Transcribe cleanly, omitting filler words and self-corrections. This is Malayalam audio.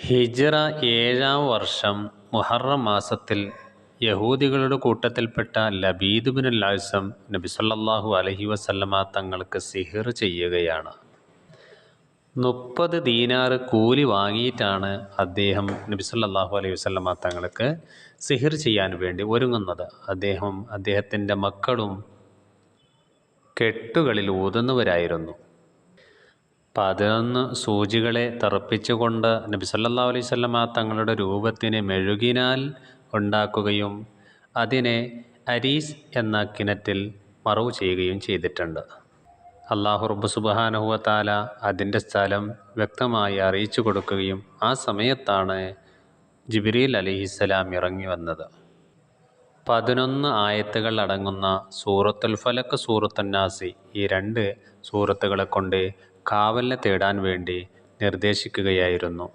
ഹിജ്റ 7-ാം വർഷം മുഹറം മാസത്തിൽ യഹൂദികളുടെ കൂട്ടത്തിൽപ്പെട്ട ലബീദ് ബിനുൽ അഅ്സം നബി സല്ലല്ലാഹു അലൈഹി വസല്ലമ തങ്ങൾക്ക് സിഹ്ർ ചെയ്യുകയാണ്. 30 ദീനാർ കൂലി വാങ്ങിയിട്ടാണ് അദ്ദേഹം നബി സല്ലല്ലാഹു അലൈഹി വസല്ലമ തങ്ങൾക്ക് സിഹ്ർ ചെയ്യാൻ വേണ്ടി ഒരുങ്ങുന്നത്. അദ്ദേഹത്തിൻ്റെ മക്കളും കെട്ടുകളിൽ ഊതുന്നവരായിരുന്നു. 11 സൂചികളെ തറപ്പിച്ചുകൊണ്ട് നബി സല്ലല്ലാഹു അലൈഹി വസല്ലമ തങ്ങളുടെ രൂപത്തിന് മെഴുകിനാൽ ഉണ്ടാക്കുകയും അതിനെ അരീസ് എന്ന കിണറ്റിൽ മറവ് ചെയ്യുകയും ചെയ്തിട്ടുണ്ട്. അല്ലാഹു റബ്ബ് സുബ്ഹാനഹു വ തആല അതിൻ്റെ സ്ഥലം വ്യക്തമായി അറിയിച്ചു കൊടുക്കുകയും ആ സമയത്താണ് ജിബ്രീൽ അലൈഹിസ്സലാം ഇറങ്ങി വന്നത്. 11 ആയത്തുകൾ അടങ്ങുന്ന സൂറത്തുൽ ഫലക്ക്, സൂറത്തുൻ നാസ്, ഈ 2 സൂറത്തുകളെ കൊണ്ട് കാവലിനെ തേടാൻ വേണ്ടി നിർദ്ദേശിക്കുകയായിരുന്നു.